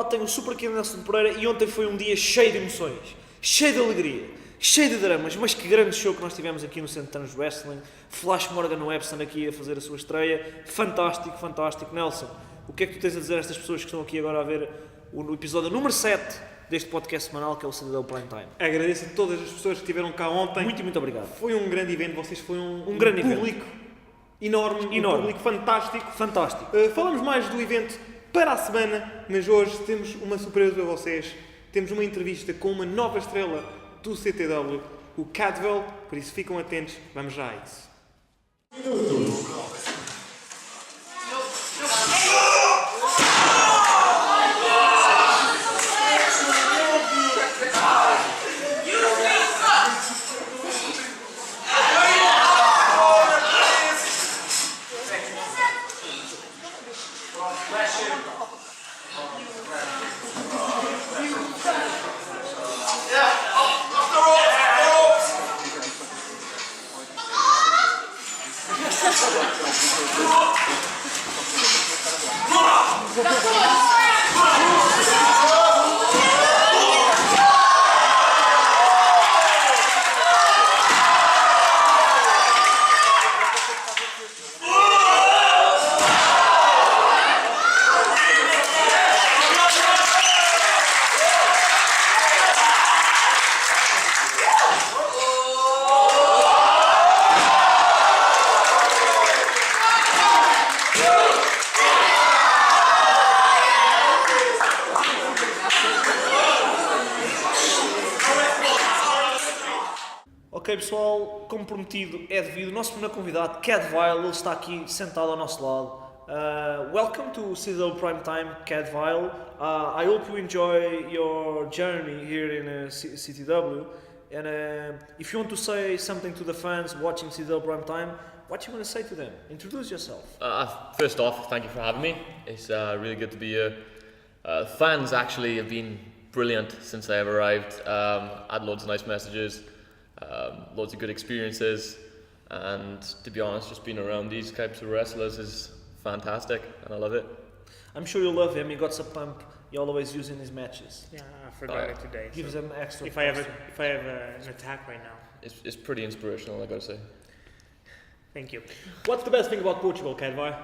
lado tenho o super querido Nelson Pereira e ontem foi um dia cheio de emoções, cheio de alegria, cheio de dramas, mas que grande show que nós tivemos aqui no Centros Wrestling. Flash Morgan Webster aqui a fazer a sua estreia, fantástico, fantástico. Nelson, o que é que tu tens a dizer a estas pessoas que estão aqui agora a ver o episódio número 7 deste podcast semanal que é o CTW Primetime? Agradeço a todas as pessoas que estiveram cá ontem. Muito obrigado. Foi um grande evento, vocês foi um grande público enorme, um público fantástico. Falamos mais do evento para a semana, mas hoje temos uma surpresa para vocês. Temos uma entrevista com uma nova estrela do CTW, o Cadwell, por isso ficam atentos, vamos já a isso. Ok pessoal, como prometido é devido, o nosso primeiro convidado, Cadwell, ele está aqui sentado ao nosso lado. Welcome to CTW Primetime, Cadwell. I hope you enjoy your journey here in CTW. And if you want to say something to the fans watching CTW Primetime, what you want to say to them? Introduce yourself. First off, thank you for having me. It's really good to be here. Fans actually have been brilliant since I have arrived. Had loads of nice messages. Loads of good experiences, and to be honest, just being around these types of wrestlers is fantastic, and I love it. I'm sure you love him. He got some pump. He always uses in his matches. Yeah, I forgot it today. Gives them extra. If I have an attack right now. It's pretty inspirational, I gotta say. Thank you. What's the best thing about Portugal, Cadwell?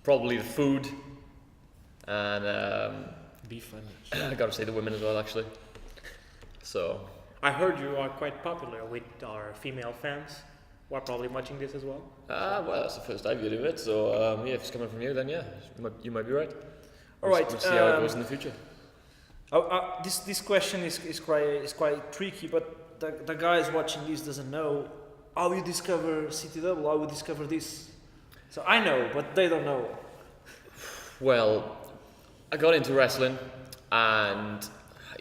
Probably the food, and beef. I gotta say the women as well, actually. So I heard you are quite popular with our female fans who are probably watching this as well. Well, that's the first I've heard of it. So yeah, if it's coming from you, then yeah, you might be right. All right. We'll see how it goes in the future. This question is quite tricky, but the guys watching this doesn't know how you discover CTW, how you discover this. So I know, but they don't know. Well, I got into wrestling, and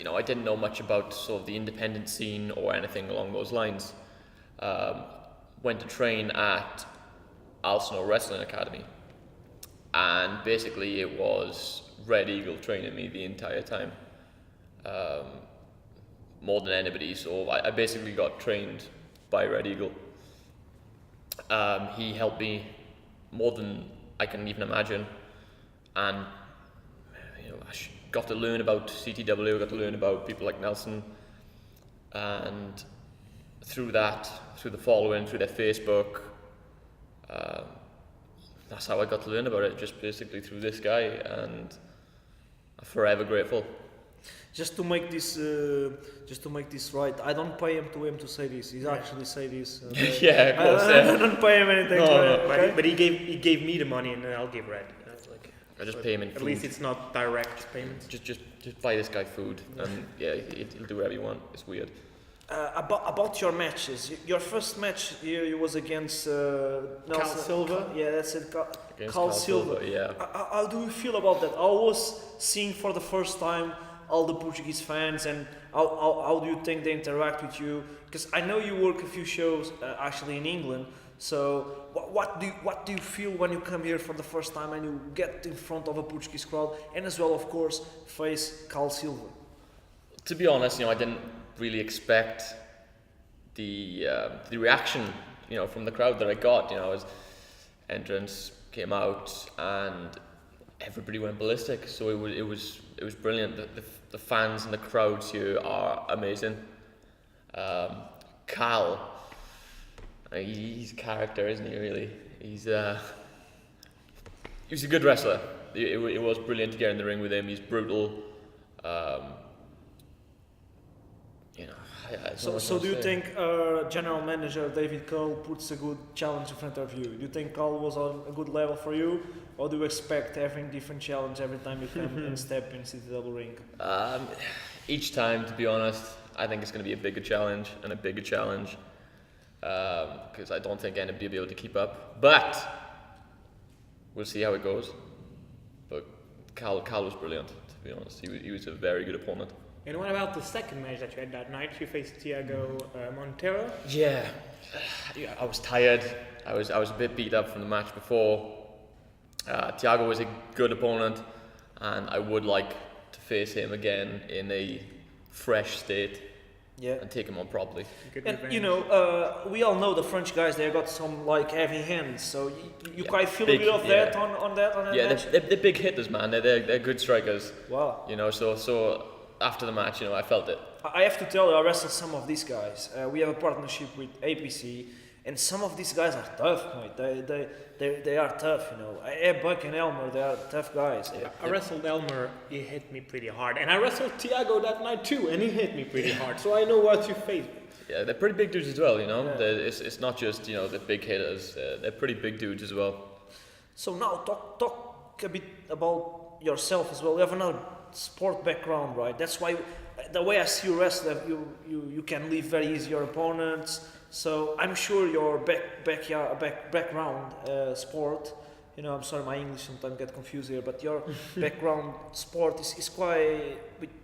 I didn't know much about sort of the independent scene or anything along those lines. Went to train at Arsenal Wrestling Academy, and basically it was Red Eagle training me the entire time, more than anybody. So I basically got trained by Red Eagle. He helped me more than I can even imagine, and I got to learn about CTW, got to learn about people like Nelson, and through that, through the following, through their Facebook, that's how I got to learn about it, just basically through this guy, and I'm forever grateful. Just to make this right, I don't pay him to say this. He's actually say this. Yeah, of course. I don't pay him anything. No, but he gave me the money, and then I'll give Red. I just pay him in food. At least it's not direct payments. Just buy this guy food, and yeah, he'll do whatever you want. It's weird. About your matches, your first match here was against Nelson Silva. Yeah, that's it. Carl Silva. Yeah. How do you feel about that? I was seeing for the first time all the Portuguese fans, and how do you think they interact with you? Because I know you work a few shows actually in England. So what do you feel when you come here for the first time and you get in front of a Portuguese crowd, and as well, of course, face Carl Silva? To be honest, I didn't really expect the reaction, from the crowd that I got. As entrance came out, and everybody went ballistic. So it was brilliant. The fans and the crowds here are amazing. Cal, he's a character, isn't he? Really, he was a good wrestler. It was brilliant to get in the ring with him. He's brutal. So do you think General Manager David Cole puts a good challenge in front of you? Do you think Cole was on a good level for you, or do you expect having different challenge every time you come and step in CTW ring? Each time, to be honest, I think it's going to be a bigger challenge and a bigger challenge because I don't think anybody will be able to keep up. But we'll see how it goes. But Cal was brilliant, to be honest. He was a very good opponent. And what about the second match that you had that night? You faced Thiago Montero. Yeah, I was tired. I was a bit beat up from the match before. Thiago was a good opponent, and I would like to face him again in a fresh state. Yeah. And take him on properly. And we all know the French guys. They got some like heavy hands, so you quite feel a bit of that on that yeah, match. they're big hitters, man. They're good strikers. Wow. So after the match, I felt it. I have to tell you, I wrestled some of these guys. We have a partnership with APC, and some of these guys are tough, mate. They are tough, Buck and Elmer, they are tough guys. Yeah. I wrestled Elmer, he hit me pretty hard. And I wrestled Thiago that night too, and he hit me pretty hard. So I know what you face with. Yeah, they're pretty big dudes as well, Yeah. It's not just, the big hitters. They're pretty big dudes as well. So now talk a bit about yourself as well. You have another sport background, right? That's why the way I see you wrestle, you can leave very easy your opponents. So I'm sure your background sport, I'm sorry, my English sometimes get confused here, but your background sport is quite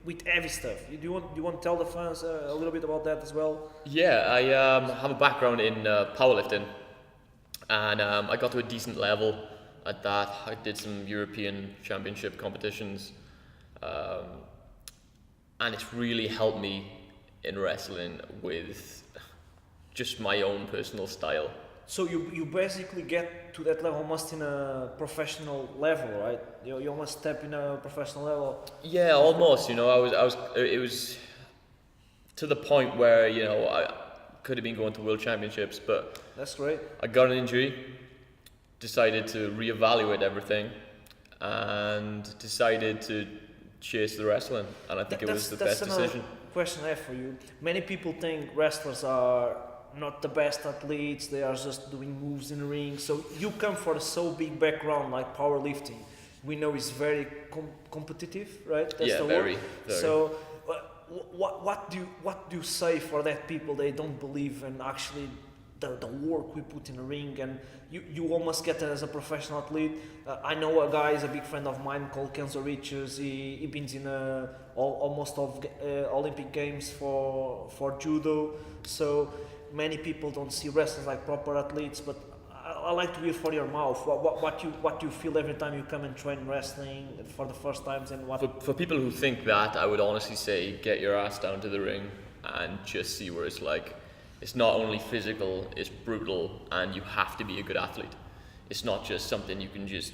with heavy stuff. Do you want to tell the fans a little bit about that as well? Yeah, I have a background in powerlifting, and I got to a decent level at that. I did some European Championship competitions. And it's really helped me in wrestling with just my own personal style. So you basically get to that level almost in a professional level, right? You almost step in a professional level. Yeah, almost. It was to the point where I could have been going to World Championships, but that's great. I got an injury, decided to reevaluate everything, and decided to chase the wrestling, and I think it was the best decision. Question I have for you. Many people think wrestlers are not the best athletes, they are just doing moves in the ring. So you come for a so big background like powerlifting. We know it's very competitive, right? That's the very, word. very. So what do you say for that people they don't believe in actually the work we put in the ring, and you almost get it as a professional athlete. I know a guy is a big friend of mine called Kenzo Richards. He been in almost of Olympic Games for judo. So many people don't see wrestlers like proper athletes, but I like to hear from your mouth what you feel every time you come and train wrestling for the first times, and what. For people who think that, I would honestly say get your ass down to the ring and just see what it's like. It's not only physical, it's brutal, and you have to be a good athlete. It's not just something you can just,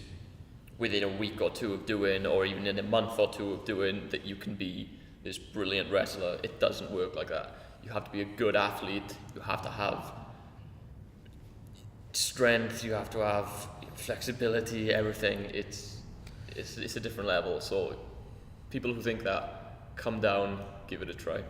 within a week or two of doing, or even in a month or two of doing, that you can be this brilliant wrestler. It doesn't work like that. You have to be a good athlete, you have to have strength, you have to have flexibility, everything. It's a different level. So people who think that, come down, give it a try.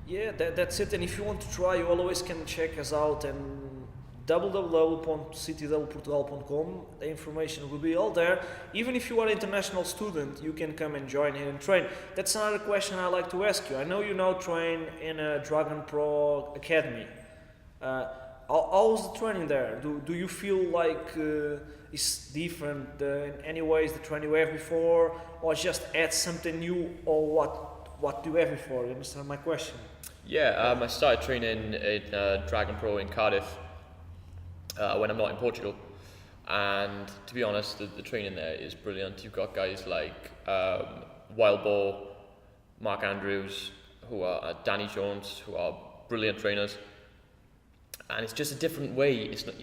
Yeah, that's it. And if you want to try, you always can check us out and www.ctwportugal.com. The information will be all there. Even if you are an international student, you can come and join here and train. That's another question I like to ask you. I know you now train in a Dragon Pro Academy. How's the training there? Do you feel like it's different in any ways the training you have before, or just add something new, or what do you have before? You understand my question? Yeah, I started training in Dragon Pro in Cardiff when I'm not in Portugal, and to be honest, the training there is brilliant. You've got guys like Wild Boar, Mark Andrews, who are Danny Jones, who are brilliant trainers, and it's just a different way. It's not,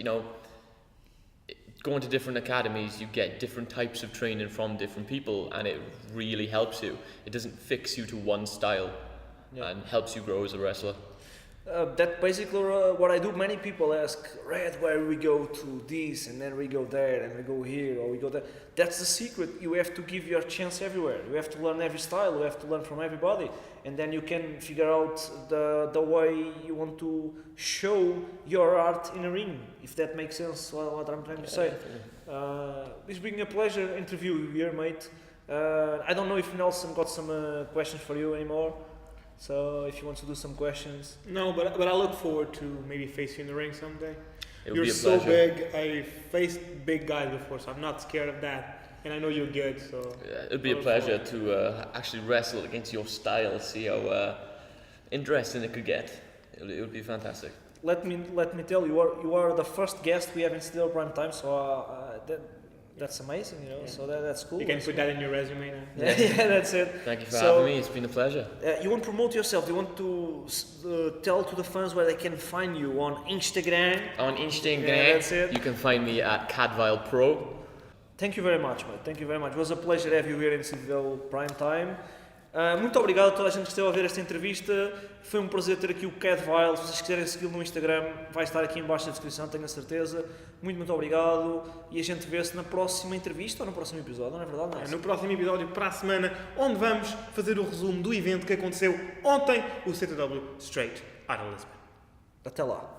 going to different academies, you get different types of training from different people, and it really helps you. It doesn't fix you to one style, and helps you grow as a wrestler. That basically what I do. Many people ask, Red, where we go to this, and then we go there, and we go here, or we go there. That's the secret. You have to give your chance everywhere. You have to learn every style. You have to learn from everybody, and then you can figure out the way you want to show your art in a ring. If that makes sense, what I'm trying to say. It's been a pleasure interview you here, mate. I don't know if Nelson got some questions for you anymore. So if you want to do some questions. No, but I look forward to maybe facing you in the ring someday. You're so big. I faced big guys before, so I'm not scared of that. And I know you're good, so... Yeah, it'd be a pleasure to actually wrestle against your style, see how interesting it could get. It would be fantastic. Let me tell you, you are the first guest we have in CTW Primetime, so that's amazing, you know. So that's cool. You can put that in your resume now. Yeah, that's it. Thank you for having me. It's been a pleasure. You want to promote yourself? You want to tell to the fans where they can find you on Instagram? On Instagram, that's it. You can find me at Cadvile Pro. Thank you very much, mate. Thank you very much. It was a pleasure to have you here in CTW Primetime. Muito obrigado a toda a gente que esteve a ver esta entrevista. Foi um prazer ter aqui o Cadvile. Se vocês quiserem segui-lo no Instagram, vai estar aqui em baixo na descrição, tenho a certeza. Muito obrigado. E a gente vê-se na próxima entrevista ou no próximo episódio, não é verdade? Não é? No próximo episódio, para a semana, onde vamos fazer o resumo do evento que aconteceu ontem, o CTW Straight Outta Lisbon. Até lá.